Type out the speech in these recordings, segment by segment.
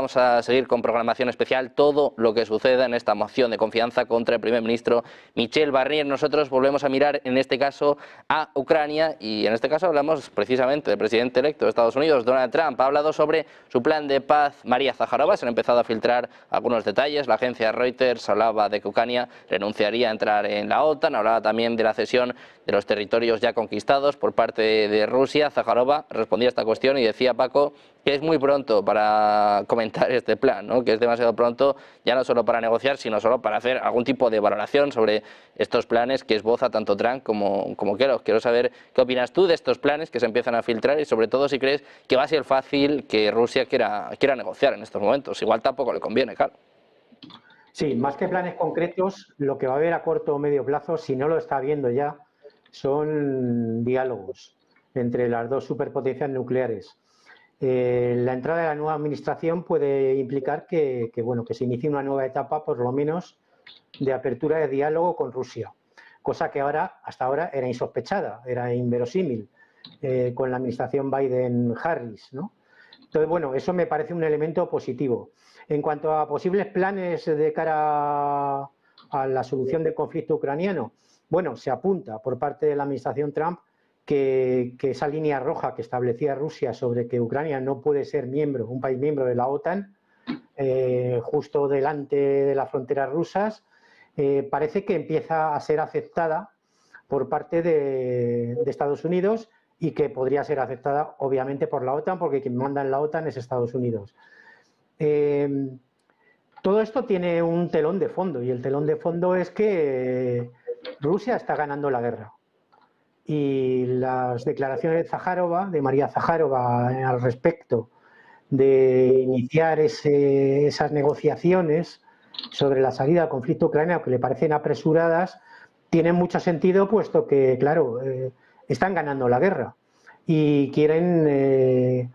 Vamos a seguir con programación especial, todo lo que suceda en esta moción de confianza contra el primer ministro Michel Barnier. Nosotros volvemos a mirar en este caso a Ucrania y en este caso hablamos precisamente del presidente electo de Estados Unidos, Donald Trump. Ha hablado sobre su plan de paz. María Zaharova, se han empezado a filtrar algunos detalles. La agencia Reuters hablaba de que Ucrania renunciaría a entrar en la OTAN, hablaba también de la cesión de los territorios ya conquistados por parte de Rusia. Zaharova respondía a esta cuestión y decía, Paco, que es muy pronto para comentar este plan, ¿no? Que es demasiado pronto ya no solo para negociar, sino solo para hacer algún tipo de valoración sobre estos planes que esboza tanto Trump como Kellogg. Quiero saber qué opinas tú de estos planes que se empiezan a filtrar y sobre todo si crees que va a ser fácil que Rusia quiera negociar en estos momentos. Igual tampoco le conviene, claro. Sí, más que planes concretos, lo que va a haber a corto o medio plazo, si no lo está viendo ya, son diálogos entre las dos superpotencias nucleares. La entrada de la nueva administración puede implicar que se inicie una nueva etapa, por lo menos, de apertura de diálogo con Rusia, cosa que hasta ahora era insospechada, era inverosímil con la administración Biden-Harris, ¿no? Entonces, bueno, eso me parece un elemento positivo. En cuanto a posibles planes de cara a la solución del conflicto ucraniano, bueno, se apunta por parte de la administración Trump que esa línea roja que establecía Rusia sobre que Ucrania no puede ser un país miembro de la OTAN, justo delante de las fronteras rusas, parece que empieza a ser aceptada por parte de Estados Unidos y que podría ser aceptada obviamente por la OTAN, porque quien manda en la OTAN es Estados Unidos. Todo esto tiene un telón de fondo y el telón de fondo es que Rusia está ganando la guerra. Y las declaraciones de María Zaharova al respecto de iniciar esas negociaciones sobre la salida al conflicto ucraniano que le parecen apresuradas, tienen mucho sentido puesto que, claro, están ganando la guerra y quieren,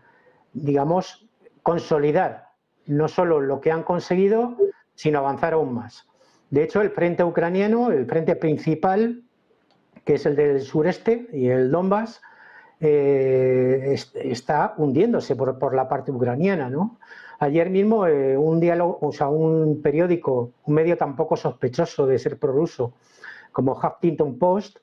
digamos, consolidar no solo lo que han conseguido, sino avanzar aún más. De hecho, el frente ucraniano, el frente principal, que es el del sureste y el Donbass, está hundiéndose por la parte ucraniana, ¿no? Ayer mismo un periódico, un medio tan poco sospechoso de ser prorruso como Huffington Post,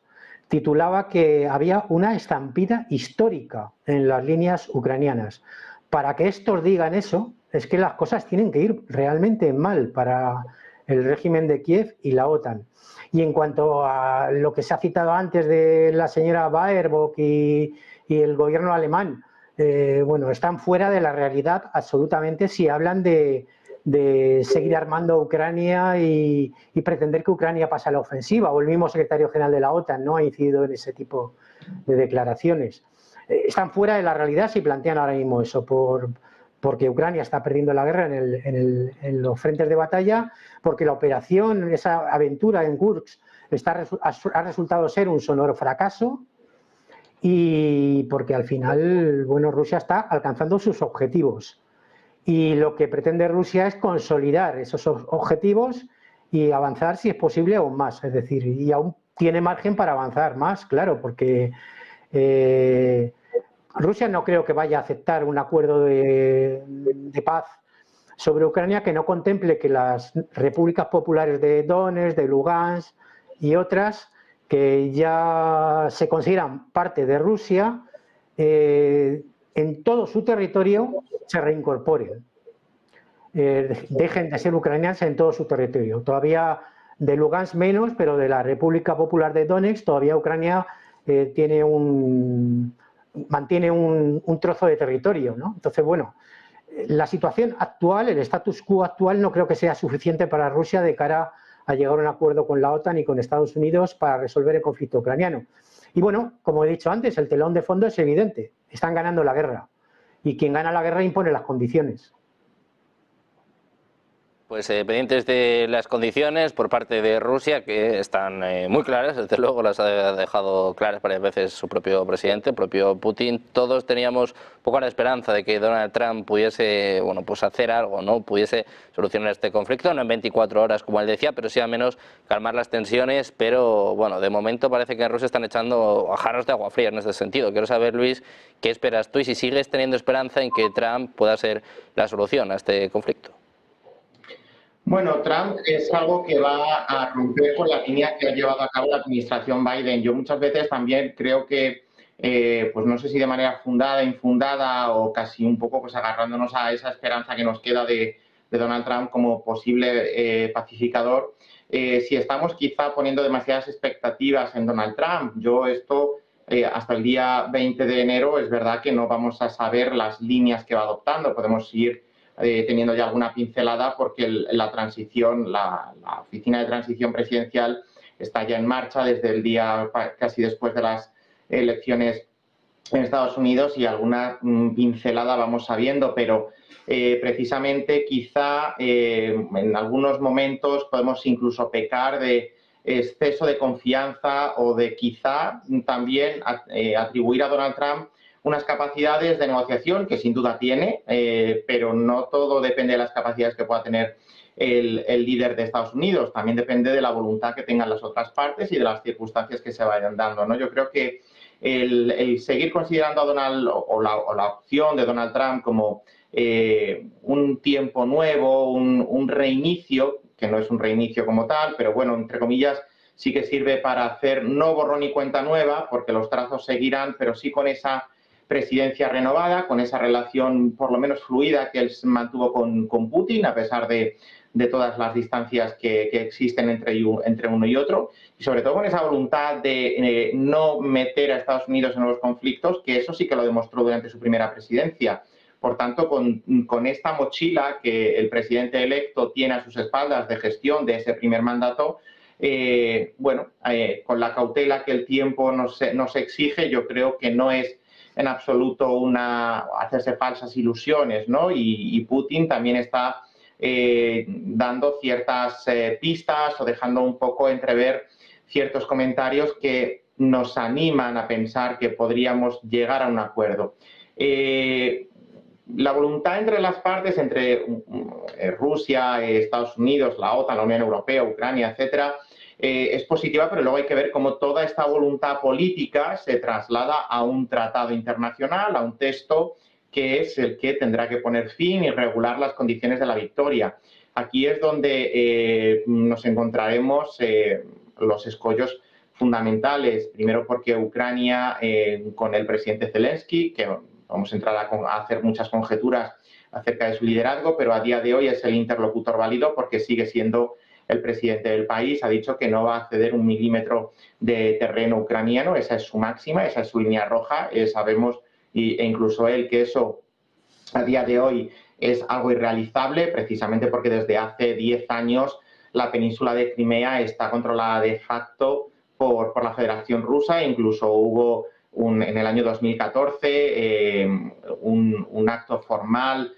titulaba que había una estampida histórica en las líneas ucranianas. Para que estos digan eso, es que las cosas tienen que ir realmente mal para el régimen de Kiev y la OTAN. Y en cuanto a lo que se ha citado antes de la señora Baerbock y el gobierno alemán, bueno, están fuera de la realidad absolutamente si hablan de seguir armando a Ucrania y pretender que Ucrania pase a la ofensiva. O el mismo secretario general de la OTAN no ha incidido en ese tipo de declaraciones. Están fuera de la realidad si plantean ahora mismo eso, porque Ucrania está perdiendo la guerra en los frentes de batalla, porque la operación, esa aventura en Kursk, ha resultado ser un sonoro fracaso y porque al final, bueno, Rusia está alcanzando sus objetivos. Y lo que pretende Rusia es consolidar esos objetivos y avanzar, si es posible, aún más. Es decir, y aún tiene margen para avanzar más, claro, porque Rusia no creo que vaya a aceptar un acuerdo de paz sobre Ucrania que no contemple que las repúblicas populares de Donetsk, de Lugansk y otras que ya se consideran parte de Rusia, en todo su territorio se reincorporen. Dejen de ser ucranianas en todo su territorio. Todavía de Lugansk menos, pero de la República Popular de Donetsk todavía Ucrania mantiene un trozo de territorio, ¿no? Entonces, bueno, la situación actual, el status quo actual, no creo que sea suficiente para Rusia de cara a llegar a un acuerdo con la OTAN y con Estados Unidos para resolver el conflicto ucraniano. Y bueno, como he dicho antes, el telón de fondo es evidente. Están ganando la guerra. Y quien gana la guerra impone las condiciones. Pues pendientes de las condiciones por parte de Rusia, que están muy claras, desde luego las ha dejado claras varias veces su propio presidente, el propio Putin. Todos teníamos poco la esperanza de que Donald Trump pudiese, bueno, pues hacer algo, ¿no? Pudiese solucionar este conflicto, no en 24 horas como él decía, pero sí al menos calmar las tensiones. Pero bueno, de momento parece que en Rusia están echando a jarros de agua fría en este sentido. Quiero saber, Luis, ¿qué esperas tú y si sigues teniendo esperanza en que Trump pueda ser la solución a este conflicto? Bueno, Trump es algo que va a romper con la línea que ha llevado a cabo la administración Biden. Yo muchas veces también creo que, pues no sé si de manera fundada, infundada o casi un poco pues agarrándonos a esa esperanza que nos queda de Donald Trump como posible pacificador, si estamos quizá poniendo demasiadas expectativas en Donald Trump. Yo esto, hasta el día 20 de enero, es verdad que no vamos a saber las líneas que va adoptando. Podemos ir teniendo ya alguna pincelada porque la transición, la oficina de transición presidencial está ya en marcha desde el día casi después de las elecciones en Estados Unidos y alguna pincelada vamos sabiendo, pero precisamente quizá en algunos momentos podemos incluso pecar de exceso de confianza o de quizá también atribuir a Donald Trump unas capacidades de negociación que sin duda tiene, pero no todo depende de las capacidades que pueda tener el líder de Estados Unidos, también depende de la voluntad que tengan las otras partes y de las circunstancias que se vayan dando, ¿no? Yo creo que el seguir considerando a Donald o la opción de Donald Trump como un tiempo nuevo, un reinicio, que no es un reinicio como tal, pero bueno, entre comillas, sí que sirve para hacer no borrón y cuenta nueva, porque los trazos seguirán, pero sí con esa presidencia renovada, con esa relación por lo menos fluida que él mantuvo con Putin, a pesar de todas las distancias que existen entre uno y otro, y sobre todo con esa voluntad de no meter a Estados Unidos en nuevos conflictos, que eso sí que lo demostró durante su primera presidencia. Por tanto, con esta mochila que el presidente electo tiene a sus espaldas de gestión de ese primer mandato, con la cautela que el tiempo nos exige, yo creo que no es en absoluto hacerse falsas ilusiones, ¿no? Y Putin también está dando ciertas pistas o dejando un poco entrever ciertos comentarios que nos animan a pensar que podríamos llegar a un acuerdo. La voluntad entre las partes, entre Rusia, Estados Unidos, la OTAN, la Unión Europea, Ucrania, etcétera, es positiva, pero luego hay que ver cómo toda esta voluntad política se traslada a un tratado internacional, a un texto que es el que tendrá que poner fin y regular las condiciones de la victoria. Aquí es donde nos encontraremos los escollos fundamentales. Primero porque Ucrania, con el presidente Zelensky, que vamos a entrar a hacer muchas conjeturas acerca de su liderazgo, pero a día de hoy es el interlocutor válido porque sigue siendo el presidente del país, ha dicho que no va a ceder un milímetro de terreno ucraniano, esa es su máxima, esa es su línea roja, sabemos, e incluso él, que eso a día de hoy es algo irrealizable, precisamente porque desde hace 10 años la península de Crimea está controlada de facto por la Federación Rusa, incluso hubo en el año 2014 un acto formal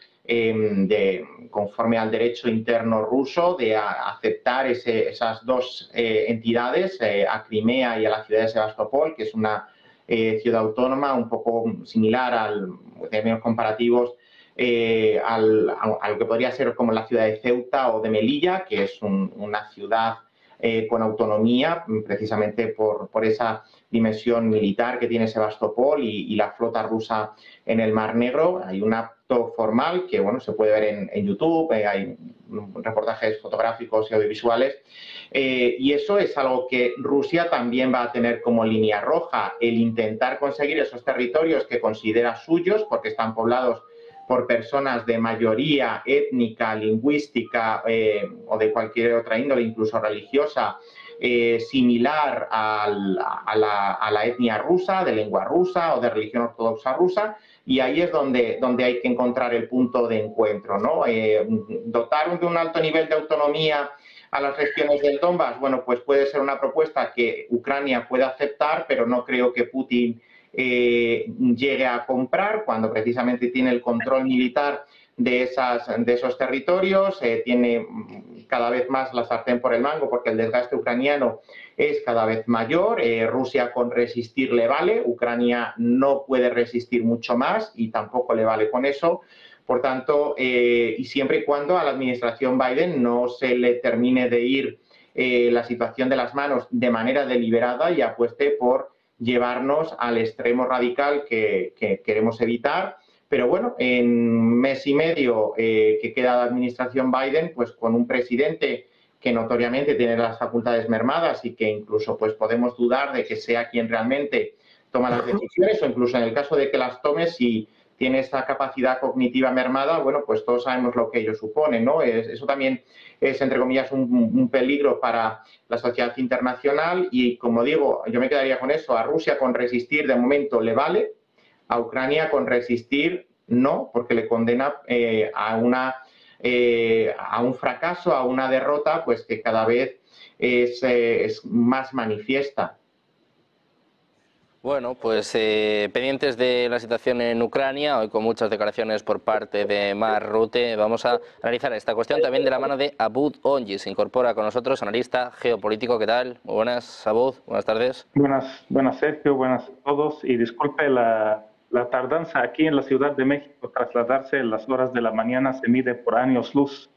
conforme al derecho interno ruso de aceptar esas dos entidades, a Crimea y a la ciudad de Sebastopol, que es una ciudad autónoma un poco similar en términos comparativos a lo que podría ser como la ciudad de Ceuta o de Melilla, que es una ciudad con autonomía, precisamente por esa dimensión militar que tiene Sebastopol y la flota rusa en el Mar Negro. Hay un acto formal que se puede ver en YouTube, hay reportajes fotográficos y audiovisuales, y eso es algo que Rusia también va a tener como línea roja, el intentar conseguir esos territorios que considera suyos, porque están poblados por personas de mayoría étnica, lingüística o de cualquier otra índole, incluso religiosa, similar a la etnia rusa, de lengua rusa o de religión ortodoxa rusa, y ahí es donde hay que encontrar el punto de encuentro, ¿no? Dotar de un alto nivel de autonomía a las regiones del Donbass, pues puede ser una propuesta que Ucrania pueda aceptar, pero no creo que Putin llegue a comprar cuando precisamente tiene el control militar de esos territorios, tiene cada vez más la sartén por el mango porque el desgaste ucraniano es cada vez mayor. Rusia con resistir le vale, Ucrania no puede resistir mucho más y tampoco le vale con eso. Por tanto, y siempre y cuando a la administración Biden no se le termine de ir la situación de las manos de manera deliberada y apueste por llevarnos al extremo radical que queremos evitar. Pero bueno, en mes y medio que queda de administración Biden, pues con un presidente que notoriamente tiene las facultades mermadas y que incluso pues podemos dudar de que sea quien realmente toma las decisiones, o incluso en el caso de que las tome, si tiene esta capacidad cognitiva mermada, bueno, pues todos sabemos lo que ello supone, ¿no? Eso también es, entre comillas, un peligro para la sociedad internacional y, como digo, yo me quedaría con eso. A Rusia con resistir de momento le vale, a Ucrania con resistir no, porque le condena a un fracaso, a una derrota, pues que cada vez es más manifiesta. Bueno, pues pendientes de la situación en Ucrania, hoy con muchas declaraciones por parte de Mark Rutte, vamos a analizar esta cuestión también de la mano de Abud Ongi. Se incorpora con nosotros, analista geopolítico. ¿Qué tal? Muy buenas, Abud. Buenas tardes. Buenas Sergio, buenas a todos. Y disculpe la tardanza aquí en la Ciudad de México. Trasladarse en las horas de la mañana se mide por años luz.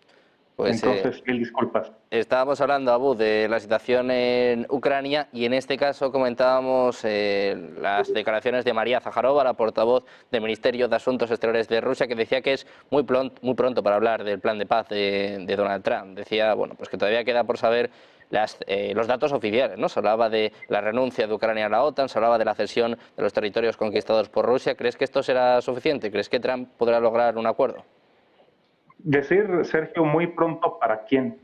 Pues, entonces, mil disculpas. Estábamos hablando, Abud, de la situación en Ucrania y en este caso comentábamos las declaraciones de María Zaharova, la portavoz del Ministerio de Asuntos Exteriores de Rusia, que decía que es muy pronto para hablar del plan de paz de Donald Trump. Decía, bueno, pues que todavía queda por saber los datos oficiales, ¿no? Se hablaba de la renuncia de Ucrania a la OTAN, se hablaba de la cesión de los territorios conquistados por Rusia. ¿Crees que esto será suficiente? ¿Crees que Trump podrá lograr un acuerdo? Decir, Sergio, muy pronto ¿para quién?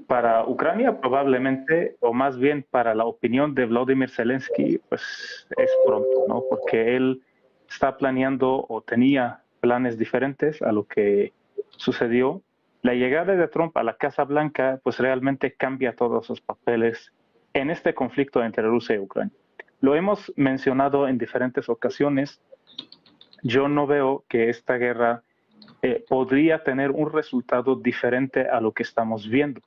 Para Ucrania probablemente, o más bien para la opinión de Volodymyr Zelensky, pues es pronto, ¿no? Porque él está planeando o tenía planes diferentes a lo que sucedió. La llegada de Trump a la Casa Blanca pues realmente cambia todos los papeles en este conflicto entre Rusia y Ucrania. Lo hemos mencionado en diferentes ocasiones. Yo no veo que esta guerra podría tener un resultado diferente a lo que estamos viendo.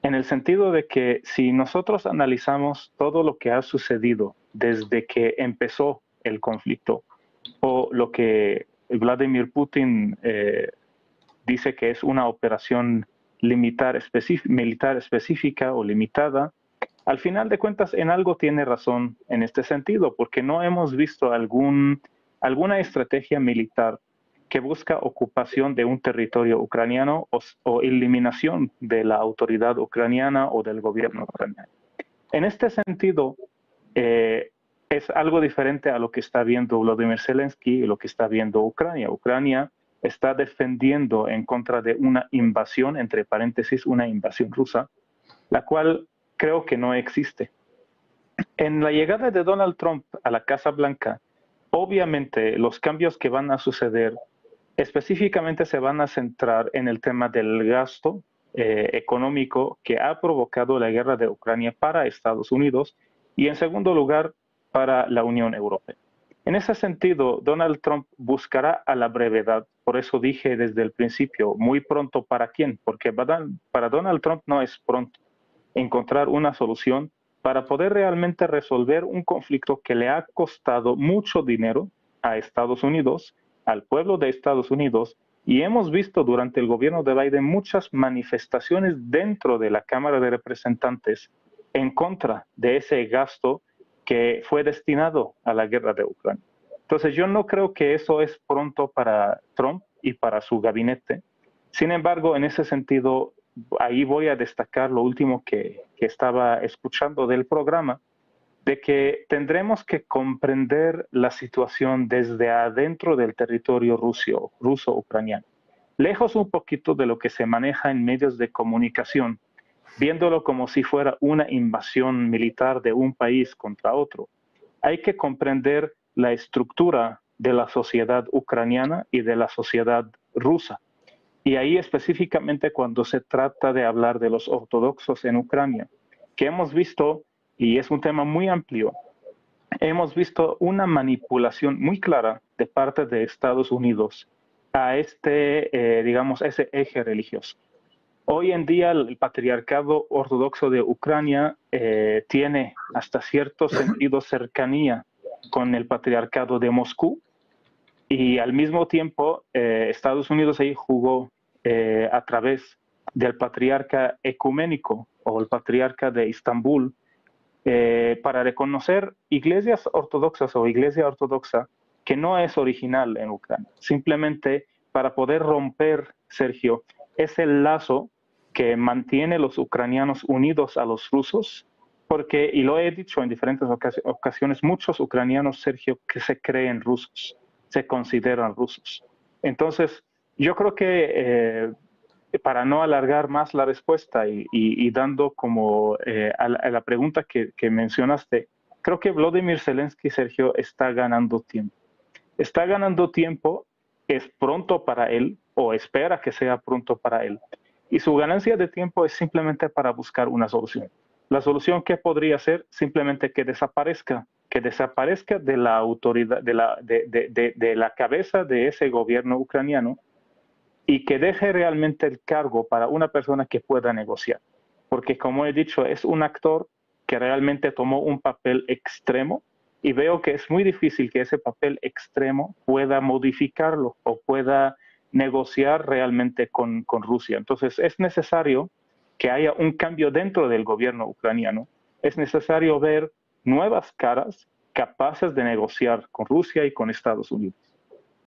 En el sentido de que si nosotros analizamos todo lo que ha sucedido desde que empezó el conflicto, o lo que Vladimir Putin dice que es una operación militar específica o limitada, al final de cuentas en algo tiene razón en este sentido, porque no hemos visto alguna estrategia militar que busca ocupación de un territorio ucraniano o eliminación de la autoridad ucraniana o del gobierno ucraniano. En este sentido, es algo diferente a lo que está viendo Volodymyr Zelensky y lo que está viendo Ucrania. Ucrania está defendiendo en contra de una invasión, entre paréntesis, una invasión rusa, la cual creo que no existe. En la llegada de Donald Trump a la Casa Blanca, obviamente los cambios que van a suceder específicamente se van a centrar en el tema del gasto económico que ha provocado la guerra de Ucrania para Estados Unidos y, en segundo lugar, para la Unión Europea. En ese sentido, Donald Trump buscará a la brevedad, por eso dije desde el principio, muy pronto ¿para quién? Porque para Donald Trump no es pronto encontrar una solución para poder realmente resolver un conflicto que le ha costado mucho dinero a Estados Unidos, al pueblo de Estados Unidos, y hemos visto durante el gobierno de Biden muchas manifestaciones dentro de la Cámara de Representantes en contra de ese gasto que fue destinado a la guerra de Ucrania. Entonces yo no creo que eso es pronto para Trump y para su gabinete. Sin embargo, en ese sentido, ahí voy a destacar lo último que estaba escuchando del programa, de que tendremos que comprender la situación desde adentro del territorio ruso-ucraniano, lejos un poquito de lo que se maneja en medios de comunicación, viéndolo como si fuera una invasión militar de un país contra otro. Hay que comprender la estructura de la sociedad ucraniana y de la sociedad rusa. Y ahí específicamente cuando se trata de hablar de los ortodoxos en Ucrania, que hemos visto, y es un tema muy amplio, hemos visto una manipulación muy clara de parte de Estados Unidos a digamos, ese eje religioso. Hoy en día el patriarcado ortodoxo de Ucrania tiene hasta cierto sentido cercanía con el patriarcado de Moscú, y al mismo tiempo Estados Unidos ahí jugó a través del patriarca ecuménico o el patriarca de Estambul para reconocer iglesias ortodoxas o iglesia ortodoxa que no es original en Ucrania, simplemente para poder romper, Sergio, ese lazo que mantiene los ucranianos unidos a los rusos, porque, y lo he dicho en diferentes ocasiones, muchos ucranianos, Sergio, que se creen rusos, se consideran rusos. Entonces, yo creo que para no alargar más la respuesta y dando como a la pregunta que mencionaste, creo que Volodymyr Zelensky, Sergio, está ganando tiempo. Está ganando tiempo, es pronto para él, o espera que sea pronto para él. Y su ganancia de tiempo es simplemente para buscar una solución. La solución que podría ser simplemente que desaparezca de la autoridad, de la cabeza de ese gobierno ucraniano, y que deje realmente el cargo para una persona que pueda negociar. Porque, como he dicho, es un actor que realmente tomó un papel extremo, y veo que es muy difícil que ese papel extremo pueda modificarlo o pueda negociar realmente con Rusia. Entonces, es necesario que haya un cambio dentro del gobierno ucraniano. Es necesario ver nuevas caras capaces de negociar con Rusia y con Estados Unidos.